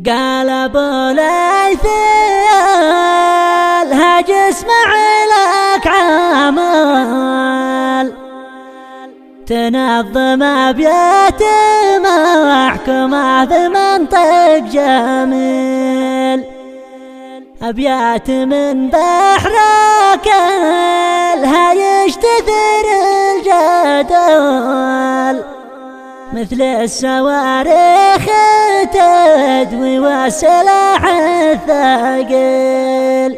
قال ابو ليث الهاج اسمع لك عمل تنظم ابيات محكمة بمنطق جميل، ابيات من بحرك الهايج تثير الجدل، مثل الصواريخ تدوي والسلاح الثقيل.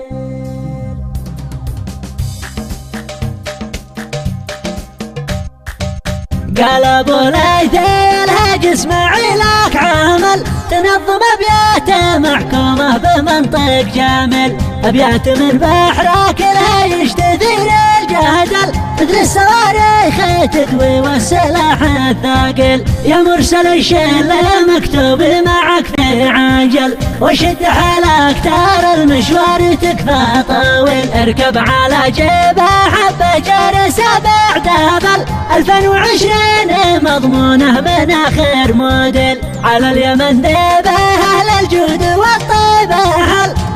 قال ابو ليث الهاج اسمع لك عمل تنظم ابيات محكومة بمنطق جميل، ابيات من بحرك الهايج تثير الجدل، مثل الصواريخ تدوي والسلاح الثقيل. يا مرسل الشل مكتوب معك في عاجل، وشد حالك ترى المشوار تكفى طويل، اركب على جيبه حبة جرس 7 دبل 2020 مضمونه من اخر موديل، على اليمن ذيبه اهل الجود والطيبه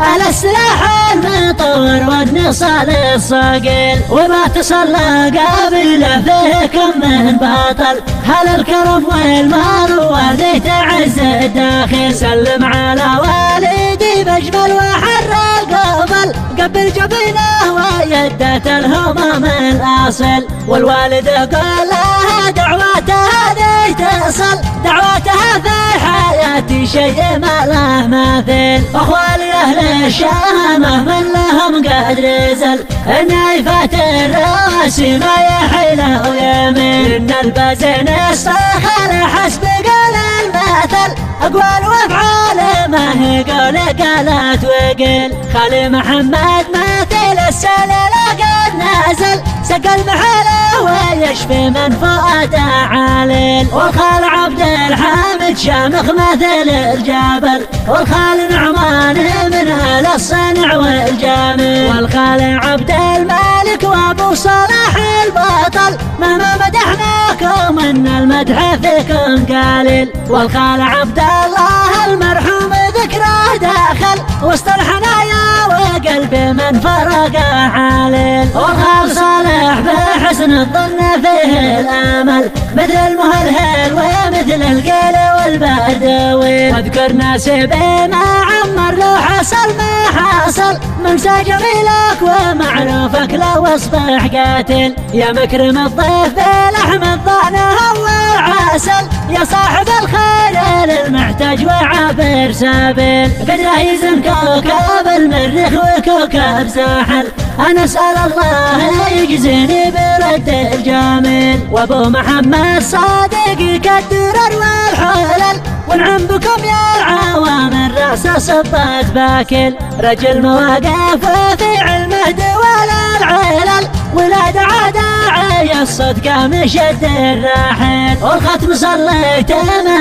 اهل السلاح المطور والنصال الصقيل، وما تصلى قابله فيه كم من باطل، هل الكرم والمروه ذي تعز الداخل. سلم على والدي باجمل وحر القبل، قبل جبينه ويدت الهمم الاصل، والوالد قال لها دعواتها ذي تصل، دعواتها في حياتي شيء ما له مثيل. اخوالي اهل الشامه من لهم قدر زل، النايفات الرواسي ما يحيله ويميل، ان البزن الصخر حسب قال المثل، اقوال وافعال ما هي قول قالت وقيل. خالي محمد مثل السلال قد نزل، سقى المحاله ويشفي من فؤاده عليل، والخال عبد الحامد شامخ مثل الجبل، والخال نعمان من اهل الصنع والجميل، والخال عبد الملك وابو صلاح البطل، مهما مدحناكم ان المدح فيكم قليل، والخال عبد الله المرحوم ذكره داخل وسط الحنايا وقلبي من فرقه عليل، والخال صالح بحسن الظن فيه الامل، مثل المهلهل ومثل القيل والبدوي، واذكر ناسبي ما عمر لو حصل ما حصل، منسى جميلك ومعروفك لو اصبح قاتل، يا مكرم الضيف بلحم الضأن هو العسل، يا صاحب الخير للمحتاج وعابر سبيل، قدره يزن كوكب المريخ وكوكب ساحل، انا اسال الله يجزيني برد الجميل، وابو محمد صادق يكدر والحلل، ونعم بكم يا العوام الراس صبات باكل، رجل مواقف وفي علمه دول العلل، ولاد عداعي الصدقه مشد الراحل، والختم صليته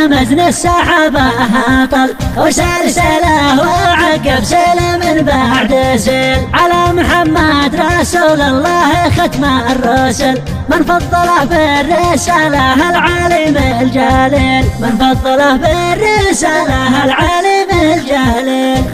مزن السحابه هاطل، وسلسله وعقب سلم بعد سيل، على محمد رسول الله ختم الرسل، من فضله بالرساله العالم الجليل، من فضله بالرساله العالم الجليل.